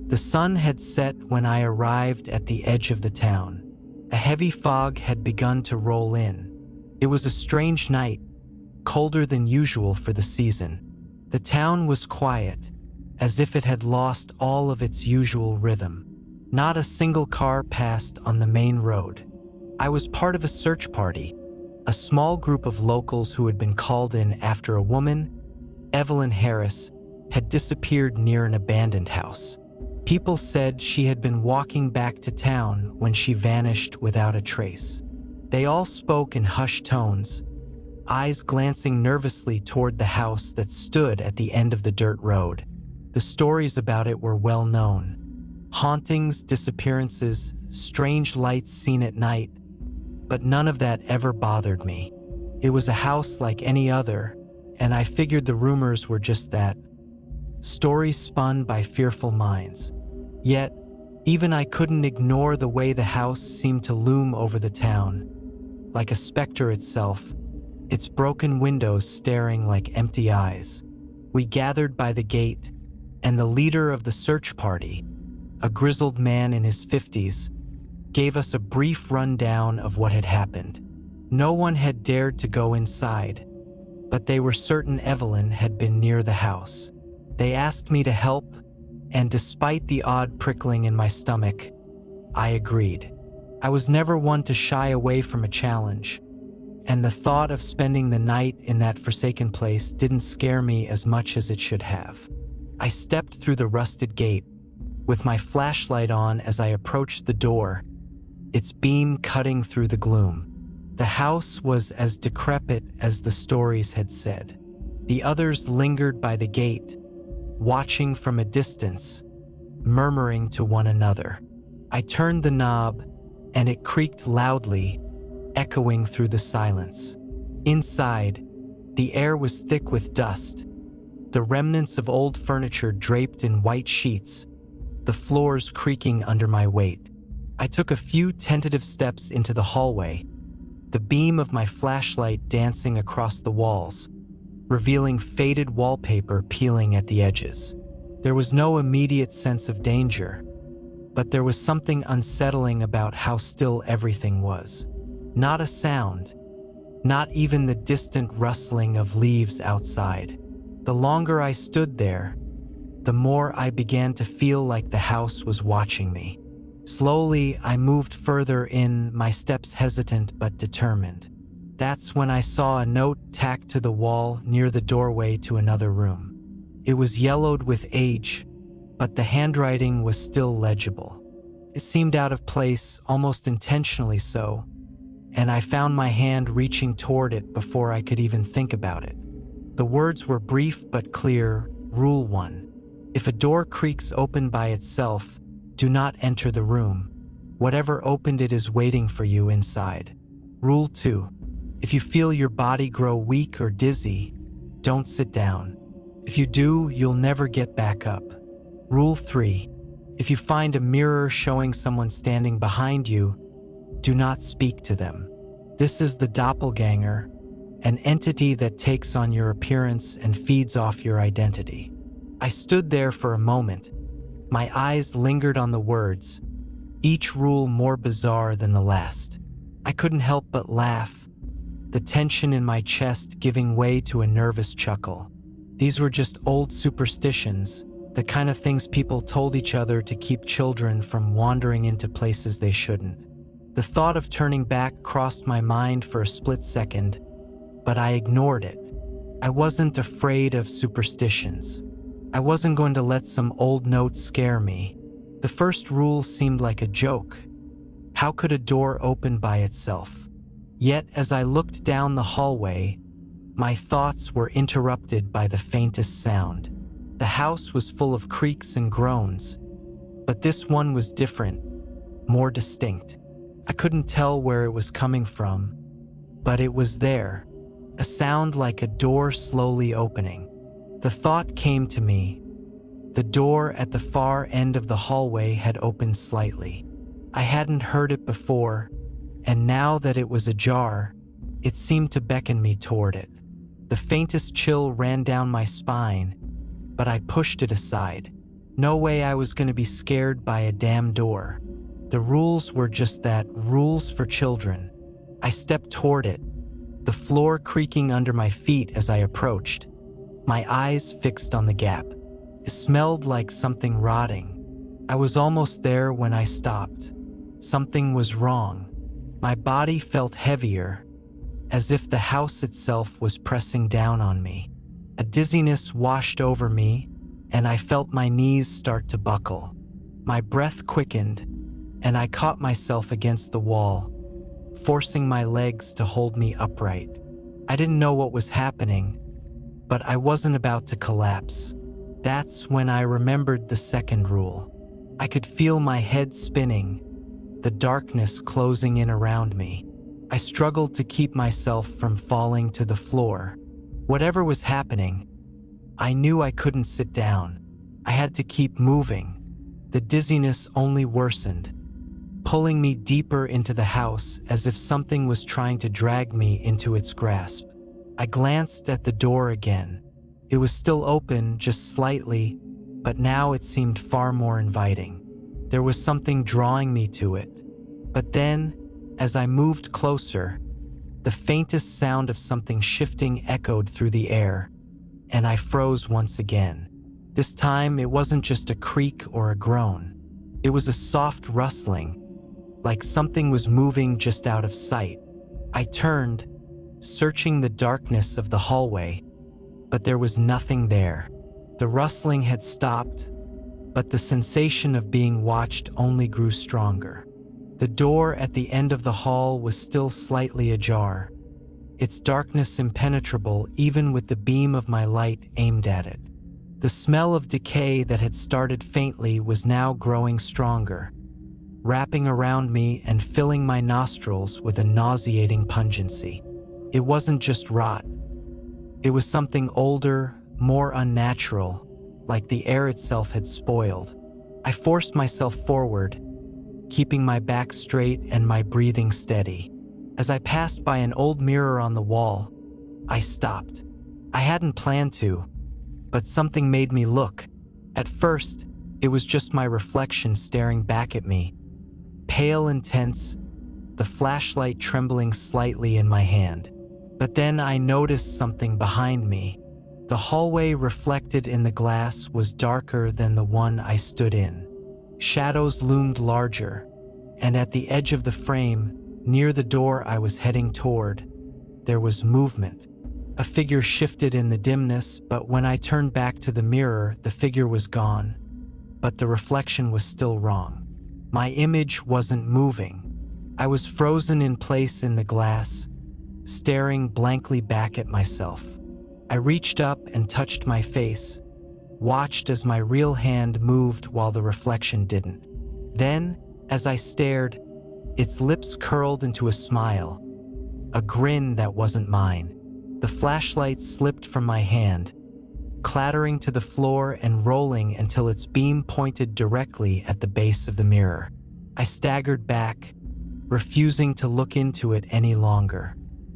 The sun had set when I arrived at the edge of the town. A heavy fog had begun to roll in. It was a strange night, colder than usual for the season. The town was quiet, as if it had lost all of its usual rhythm. Not a single car passed on the main road. I was part of a search party, a small group of locals who had been called in after a woman, Evelyn Harris, had disappeared near an abandoned house. People said she had been walking back to town when she vanished without a trace. They all spoke in hushed tones, eyes glancing nervously toward the house that stood at the end of the dirt road. The stories about it were well known. Hauntings, disappearances, strange lights seen at night, but none of that ever bothered me. It was a house like any other, and I figured the rumors were just that. Stories spun by fearful minds. Yet, even I couldn't ignore the way the house seemed to loom over the town, like a specter itself, its broken windows staring like empty eyes. We gathered by the gate, and the leader of the search party, a grizzled man in his 50s, gave us a brief rundown of what had happened. No one had dared to go inside, but they were certain Evelyn had been near the house. They asked me to help, and despite the odd prickling in my stomach, I agreed. I was never one to shy away from a challenge, and the thought of spending the night in that forsaken place didn't scare me as much as it should have. I stepped through the rusted gate, with my flashlight on as I approached the door, its beam cutting through the gloom. The house was as decrepit as the stories had said. The others lingered by the gate, watching from a distance, murmuring to one another. I turned the knob, and it creaked loudly, echoing through the silence. Inside, the air was thick with dust, the remnants of old furniture draped in white sheets, the floors creaking under my weight. I took a few tentative steps into the hallway, the beam of my flashlight dancing across the walls, revealing faded wallpaper peeling at the edges. There was no immediate sense of danger, but there was something unsettling about how still everything was. Not a sound, not even the distant rustling of leaves outside. The longer I stood there, the more I began to feel like the house was watching me. Slowly, I moved further in, my steps hesitant but determined. That's when I saw a note tacked to the wall near the doorway to another room. It was yellowed with age, but the handwriting was still legible. It seemed out of place, almost intentionally so, and I found my hand reaching toward it before I could even think about it. The words were brief but clear. Rule 1. If a door creaks open by itself, do not enter the room. Whatever opened it is waiting for you inside. Rule 2. If you feel your body grow weak or dizzy, don't sit down. If you do, you'll never get back up. Rule 3. If you find a mirror showing someone standing behind you, do not speak to them. This is the doppelganger, an entity that takes on your appearance and feeds off your identity. I stood there for a moment. My eyes lingered on the words, each rule more bizarre than the last. I couldn't help but laugh, the tension in my chest giving way to a nervous chuckle. These were just old superstitions, the kind of things people told each other to keep children from wandering into places they shouldn't. The thought of turning back crossed my mind for a split second, but I ignored it. I wasn't afraid of superstitions. I wasn't going to let some old note scare me. The first rule seemed like a joke. How could a door open by itself? Yet, as I looked down the hallway, my thoughts were interrupted by the faintest sound. The house was full of creaks and groans, but this one was different, more distinct. I couldn't tell where it was coming from, but it was there, a sound like a door slowly opening. The thought came to me. The door at the far end of the hallway had opened slightly. I hadn't heard it before, and now that it was ajar, it seemed to beckon me toward it. The faintest chill ran down my spine, but I pushed it aside. No way I was going to be scared by a damn door. The rules were just that, rules for children. I stepped toward it, the floor creaking under my feet as I approached, my eyes fixed on the gap. It smelled like something rotting. I was almost there when I stopped. Something was wrong. My body felt heavier, as if the house itself was pressing down on me. A dizziness washed over me, and I felt my knees start to buckle. My breath quickened, and I caught myself against the wall, forcing my legs to hold me upright. I didn't know what was happening, but I wasn't about to collapse. That's when I remembered the second rule. I could feel my head spinning, the darkness closing in around me. I struggled to keep myself from falling to the floor. Whatever was happening, I knew I couldn't sit down. I had to keep moving. The dizziness only worsened, pulling me deeper into the house as if something was trying to drag me into its grasp. I glanced at the door again. It was still open, just slightly, but now it seemed far more inviting. There was something drawing me to it. But then, as I moved closer, the faintest sound of something shifting echoed through the air, and I froze once again. This time, it wasn't just a creak or a groan. It was a soft rustling, like something was moving just out of sight. I turned, searching the darkness of the hallway, but there was nothing there. The rustling had stopped, but the sensation of being watched only grew stronger. The door at the end of the hall was still slightly ajar, its darkness impenetrable even with the beam of my light aimed at it. The smell of decay that had started faintly was now growing stronger, wrapping around me and filling my nostrils with a nauseating pungency. It wasn't just rot. It was something older, more unnatural, like the air itself had spoiled. I forced myself forward, keeping my back straight and my breathing steady. As I passed by an old mirror on the wall, I stopped. I hadn't planned to, but something made me look. At first, it was just my reflection staring back at me, pale and tense, the flashlight trembling slightly in my hand. But then I noticed something behind me. The hallway reflected in the glass was darker than the one I stood in. Shadows loomed larger, and at the edge of the frame, near the door I was heading toward, there was movement. A figure shifted in the dimness, but when I turned back to the mirror, the figure was gone, but the reflection was still wrong. My image wasn't moving. I was frozen in place in the glass, staring blankly back at myself. I reached up and touched my face, watched as my real hand moved while the reflection didn't. Then, as I stared, its lips curled into a smile, a grin that wasn't mine. The flashlight slipped from my hand, clattering to the floor and rolling until its beam pointed directly at the base of the mirror. I staggered back, refusing to look into it any longer.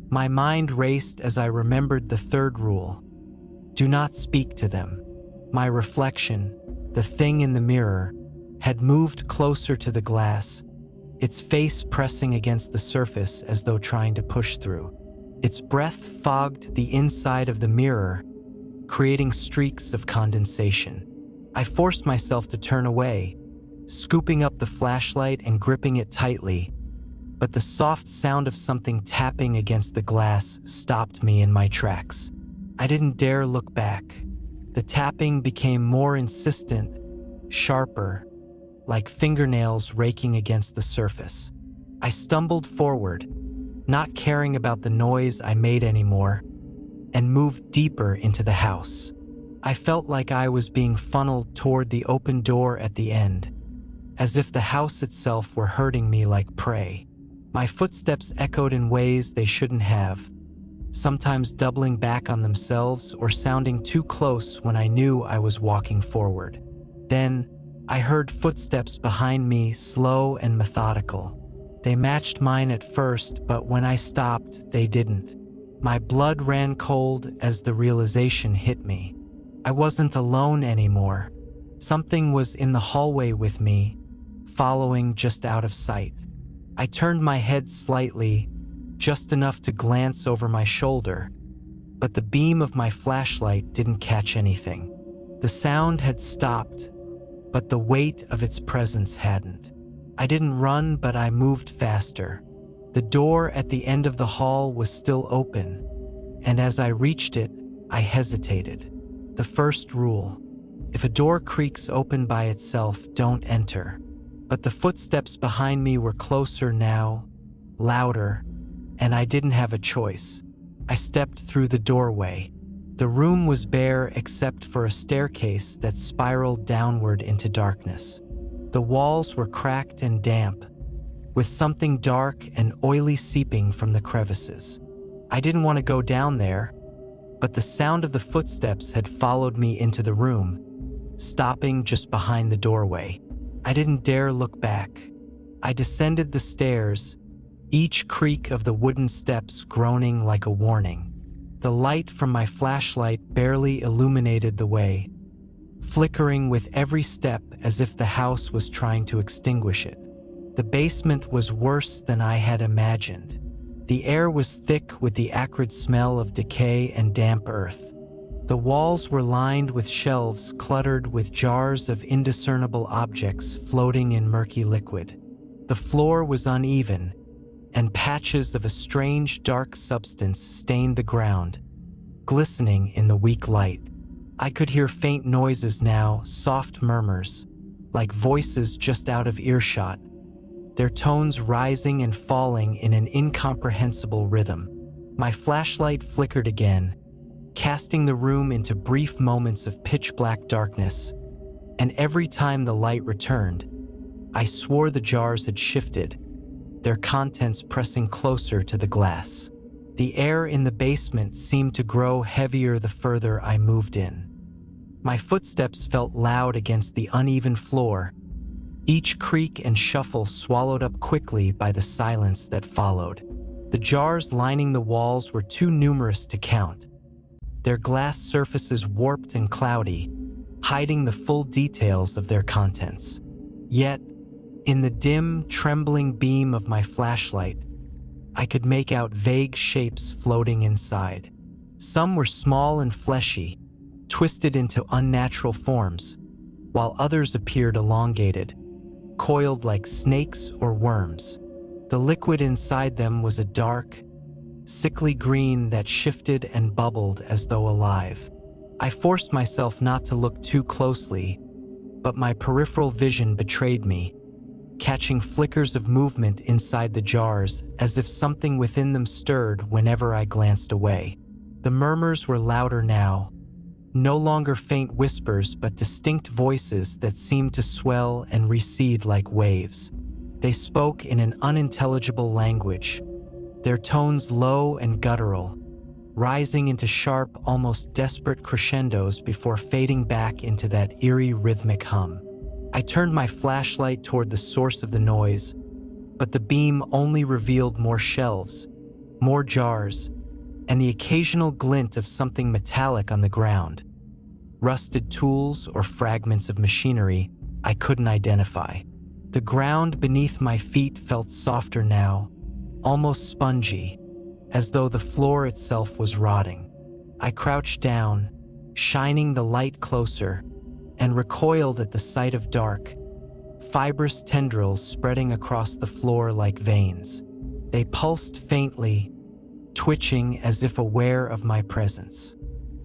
My mind raced as I remembered the third rule: do not speak to them. My reflection, the thing in the mirror, had moved closer to the glass, its face pressing against the surface as though trying to push through. Its breath fogged the inside of the mirror, creating streaks of condensation. I forced myself to turn away, scooping up the flashlight and gripping it tightly, but the soft sound of something tapping against the glass stopped me in my tracks. I didn't dare look back. The tapping became more insistent, sharper, like fingernails raking against the surface. I stumbled forward, not caring about the noise I made anymore, and moved deeper into the house. I felt like I was being funneled toward the open door at the end, as if the house itself were hurting me like prey. My footsteps echoed in ways they shouldn't have, sometimes doubling back on themselves or sounding too close when I knew I was walking forward. Then, I heard footsteps behind me, slow and methodical. They matched mine at first, but when I stopped, they didn't. My blood ran cold as the realization hit me. I wasn't alone anymore. Something was in the hallway with me, following just out of sight. I turned my head slightly, just enough to glance over my shoulder, but the beam of my flashlight didn't catch anything. The sound had stopped, but the weight of its presence hadn't. I didn't run, but I moved faster. The door at the end of the hall was still open, and as I reached it, I hesitated. The first rule: if a door creaks open by itself, don't enter. But the footsteps behind me were closer now, louder, and I didn't have a choice. I stepped through the doorway. The room was bare except for a staircase that spiraled downward into darkness. The walls were cracked and damp, with something dark and oily seeping from the crevices. I didn't want to go down there, but the sound of the footsteps had followed me into the room, stopping just behind the doorway. I didn't dare look back. I descended the stairs, each creak of the wooden steps groaning like a warning. The light from my flashlight barely illuminated the way, flickering with every step as if the house was trying to extinguish it. The basement was worse than I had imagined. The air was thick with the acrid smell of decay and damp earth. The walls were lined with shelves cluttered with jars of indiscernible objects floating in murky liquid. The floor was uneven, and patches of a strange dark substance stained the ground, glistening in the weak light. I could hear faint noises now, soft murmurs, like voices just out of earshot, their tones rising and falling in an incomprehensible rhythm. My flashlight flickered again, casting the room into brief moments of pitch-black darkness, and every time the light returned, I swore the jars had shifted, their contents pressing closer to the glass. The air in the basement seemed to grow heavier the further I moved in. My footsteps felt loud against the uneven floor, each creak and shuffle swallowed up quickly by the silence that followed. The jars lining the walls were too numerous to count, their glass surfaces warped and cloudy, hiding the full details of their contents. Yet, in the dim, trembling beam of my flashlight, I could make out vague shapes floating inside. Some were small and fleshy, twisted into unnatural forms, while others appeared elongated, coiled like snakes or worms. The liquid inside them was a dark, sickly green that shifted and bubbled as though alive. I forced myself not to look too closely, but my peripheral vision betrayed me, catching flickers of movement inside the jars as if something within them stirred whenever I glanced away. The murmurs were louder now, no longer faint whispers but distinct voices that seemed to swell and recede like waves. They spoke in an unintelligible language, their tones low and guttural, rising into sharp, almost desperate crescendos before fading back into that eerie rhythmic hum. I turned my flashlight toward the source of the noise, but the beam only revealed more shelves, more jars, and the occasional glint of something metallic on the ground. Rusted tools or fragments of machinery I couldn't identify. The ground beneath my feet felt softer now, almost spongy, as though the floor itself was rotting. I crouched down, shining the light closer, and recoiled at the sight of dark, fibrous tendrils spreading across the floor like veins. They pulsed faintly, twitching as if aware of my presence.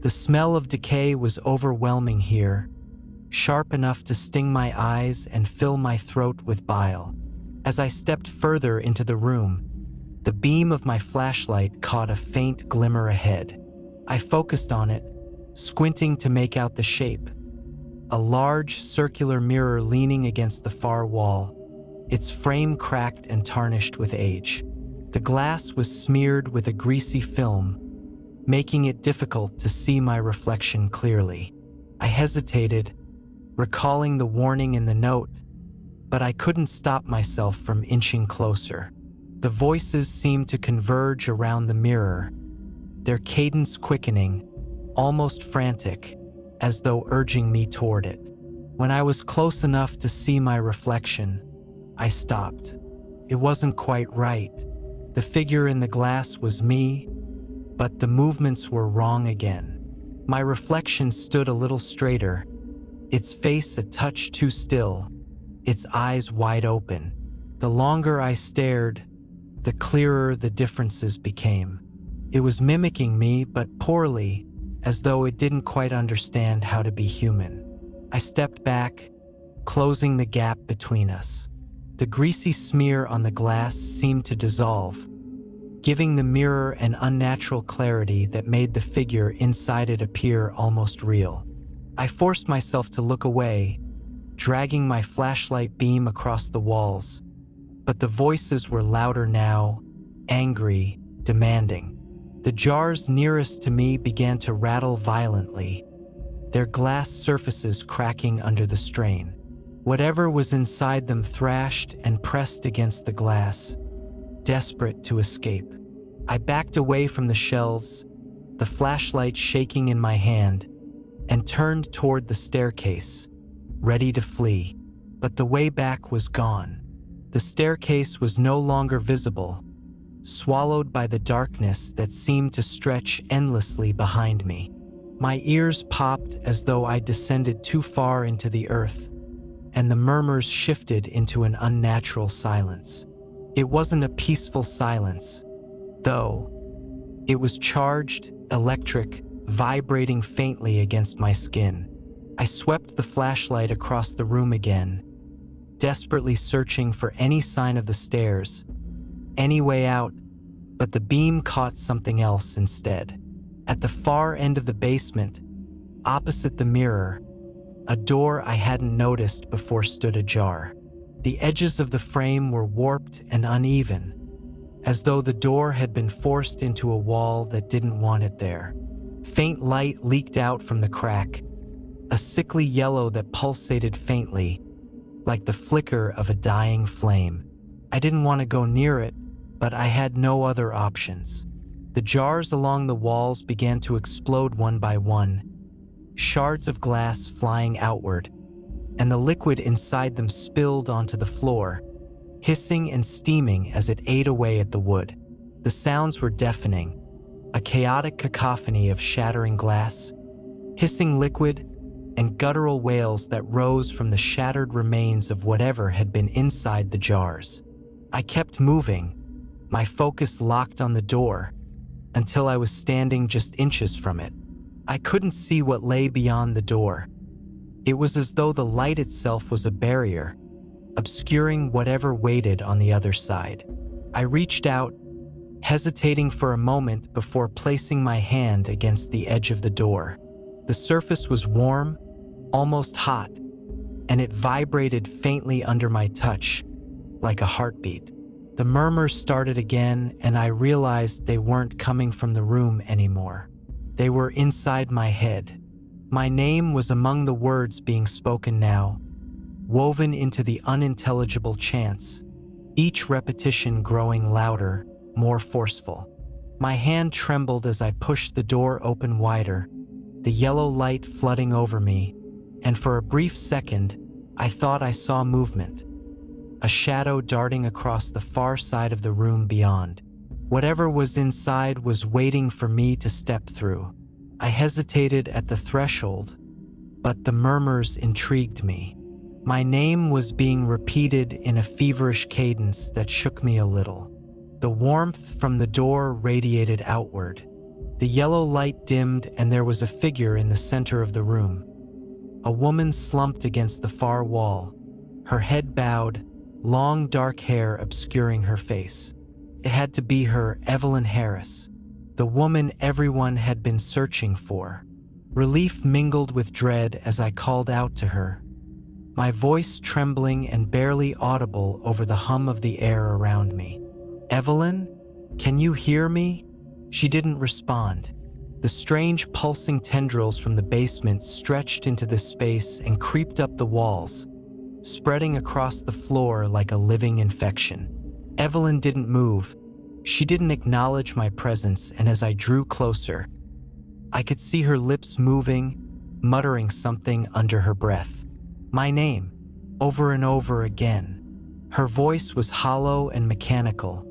The smell of decay was overwhelming here, sharp enough to sting my eyes and fill my throat with bile. As I stepped further into the room, the beam of my flashlight caught a faint glimmer ahead. I focused on it, squinting to make out the shape. A large circular mirror leaning against the far wall, its frame cracked and tarnished with age. The glass was smeared with a greasy film, making it difficult to see my reflection clearly. I hesitated, recalling the warning in the note, but I couldn't stop myself from inching closer. The voices seemed to converge around the mirror, their cadence quickening, almost frantic, as though urging me toward it. When I was close enough to see my reflection, I stopped. It wasn't quite right. The figure in the glass was me, but the movements were wrong again. My reflection stood a little straighter, its face a touch too still, its eyes wide open. The longer I stared, the clearer the differences became. It was mimicking me, but poorly, as though it didn't quite understand how to be human. I stepped back, closing the gap between us. The greasy smear on the glass seemed to dissolve, giving the mirror an unnatural clarity that made the figure inside it appear almost real. I forced myself to look away, dragging my flashlight beam across the walls, but the voices were louder now, angry, demanding. The jars nearest to me began to rattle violently, their glass surfaces cracking under the strain. Whatever was inside them thrashed and pressed against the glass, desperate to escape. I backed away from the shelves, the flashlight shaking in my hand, and turned toward the staircase, ready to flee. But the way back was gone. The staircase was no longer visible, swallowed by the darkness that seemed to stretch endlessly behind me. My ears popped as though I descended too far into the earth, and the murmurs shifted into an unnatural silence. It wasn't a peaceful silence, though. It was charged, electric, vibrating faintly against my skin. I swept the flashlight across the room again, desperately searching for any sign of the stairs, any way out, but the beam caught something else instead. At the far end of the basement, opposite the mirror, a door I hadn't noticed before stood ajar. The edges of the frame were warped and uneven, as though the door had been forced into a wall that didn't want it there. Faint light leaked out from the crack, a sickly yellow that pulsated faintly, like the flicker of a dying flame. I didn't want to go near it, but I had no other options. The jars along the walls began to explode one by one, shards of glass flying outward, and the liquid inside them spilled onto the floor, hissing and steaming as it ate away at the wood. The sounds were deafening, a chaotic cacophony of shattering glass, hissing liquid, and guttural wails that rose from the shattered remains of whatever had been inside the jars. I kept moving, my focus locked on the door, until I was standing just inches from it. I couldn't see what lay beyond the door. It was as though the light itself was a barrier, obscuring whatever waited on the other side. I reached out, hesitating for a moment before placing my hand against the edge of the door. The surface was warm, almost hot, and it vibrated faintly under my touch, like a heartbeat. The murmurs started again, and I realized they weren't coming from the room anymore. They were inside my head. My name was among the words being spoken now, woven into the unintelligible chants, each repetition growing louder, more forceful. My hand trembled as I pushed the door open wider, the yellow light flooding over me, and for a brief second, I thought I saw movement, a shadow darting across the far side of the room beyond. Whatever was inside was waiting for me to step through. I hesitated at the threshold, but the murmurs intrigued me. My name was being repeated in a feverish cadence that shook me a little. The warmth from the door radiated outward. The yellow light dimmed, and there was a figure in the center of the room. A woman slumped against the far wall, her head bowed, long dark hair obscuring her face. It had to be her, Evelyn Harris, the woman everyone had been searching for. Relief mingled with dread as I called out to her, my voice trembling and barely audible over the hum of the air around me. "Evelyn, can you hear me?" She didn't respond. The strange pulsing tendrils from the basement stretched into the space and creeped up the walls, spreading across the floor like a living infection. Evelyn didn't move. She didn't acknowledge my presence, and as I drew closer, I could see her lips moving, muttering something under her breath. My name, over and over again. Her voice was hollow and mechanical,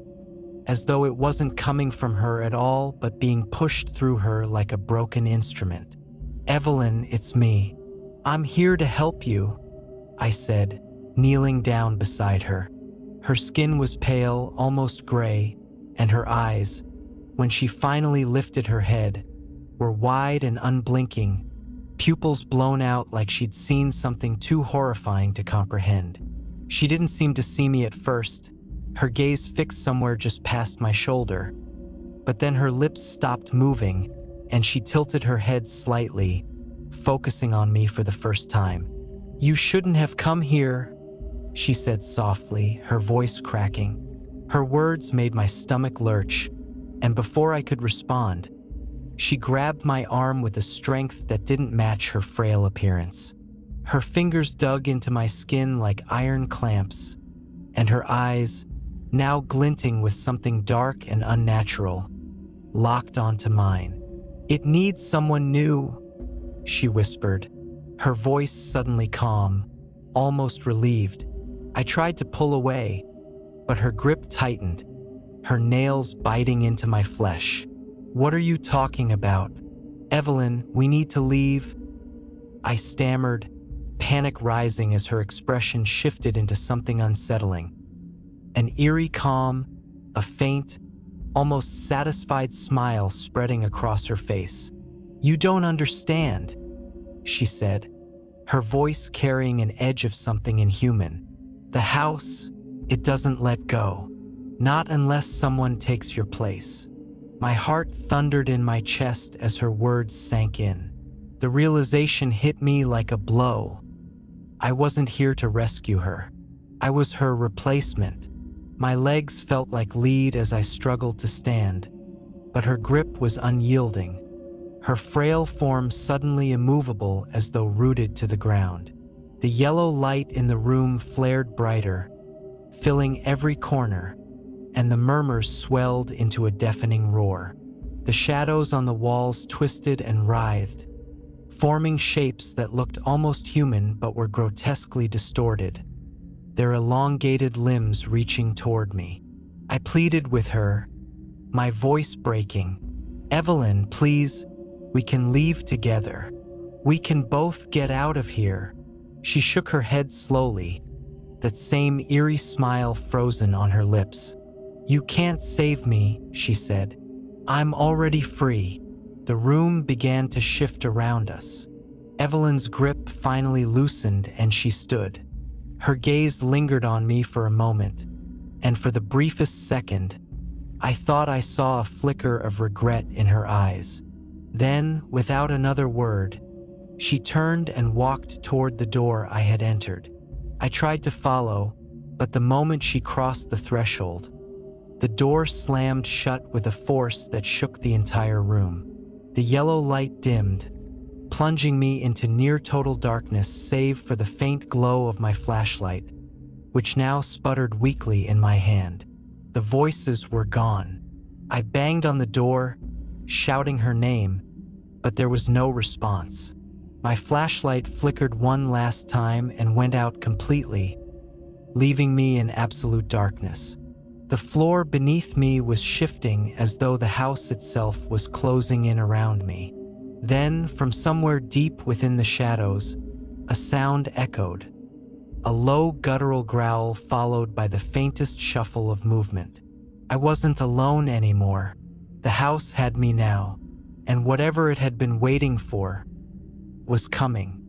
as though it wasn't coming from her at all but being pushed through her like a broken instrument. Evelyn, it's me. I'm here to help you, I said, kneeling down beside her. Her skin was pale, almost gray, and her eyes, when she finally lifted her head, were wide and unblinking, pupils blown out like she'd seen something too horrifying to comprehend. She didn't seem to see me at first, her gaze fixed somewhere just past my shoulder. But then her lips stopped moving, and she tilted her head slightly, focusing on me for the first time. "You shouldn't have come here," she said softly, her voice cracking. Her words made my stomach lurch, and before I could respond, she grabbed my arm with a strength that didn't match her frail appearance. Her fingers dug into my skin like iron clamps, and her eyes, now glinting with something dark and unnatural, locked onto mine. "It needs someone new," she whispered, her voice suddenly calm, almost relieved. I tried to pull away, but her grip tightened, her nails biting into my flesh. "What are you talking about? Evelyn, we need to leave," I stammered, panic rising as her expression shifted into something unsettling. An eerie calm, a faint, almost satisfied smile spreading across her face. "You don't understand," she said, her voice carrying an edge of something inhuman. "The house, it doesn't let go. Not unless someone takes your place." My heart thundered in my chest as her words sank in. The realization hit me like a blow. I wasn't here to rescue her. I was her replacement. My legs felt like lead as I struggled to stand, but her grip was unyielding, her frail form suddenly immovable as though rooted to the ground. The yellow light in the room flared brighter, filling every corner, and the murmurs swelled into a deafening roar. The shadows on the walls twisted and writhed, forming shapes that looked almost human but were grotesquely distorted, their elongated limbs reaching toward me. I pleaded with her, my voice breaking. "Evelyn, please, we can leave together. We can both get out of here." She shook her head slowly, that same eerie smile frozen on her lips. "You can't save me," she said. "I'm already free." The room began to shift around us. Evelyn's grip finally loosened and she stood. Her gaze lingered on me for a moment, and for the briefest second, I thought I saw a flicker of regret in her eyes. Then, without another word, she turned and walked toward the door I had entered. I tried to follow, but the moment she crossed the threshold, the door slammed shut with a force that shook the entire room. The yellow light dimmed, plunging me into near-total darkness save for the faint glow of my flashlight, which now sputtered weakly in my hand. The voices were gone. I banged on the door, shouting her name, but there was no response. My flashlight flickered one last time and went out completely, leaving me in absolute darkness. The floor beneath me was shifting as though the house itself was closing in around me. Then, from somewhere deep within the shadows, a sound echoed, a low guttural growl followed by the faintest shuffle of movement. I wasn't alone anymore. The house had me now, and whatever it had been waiting for was coming.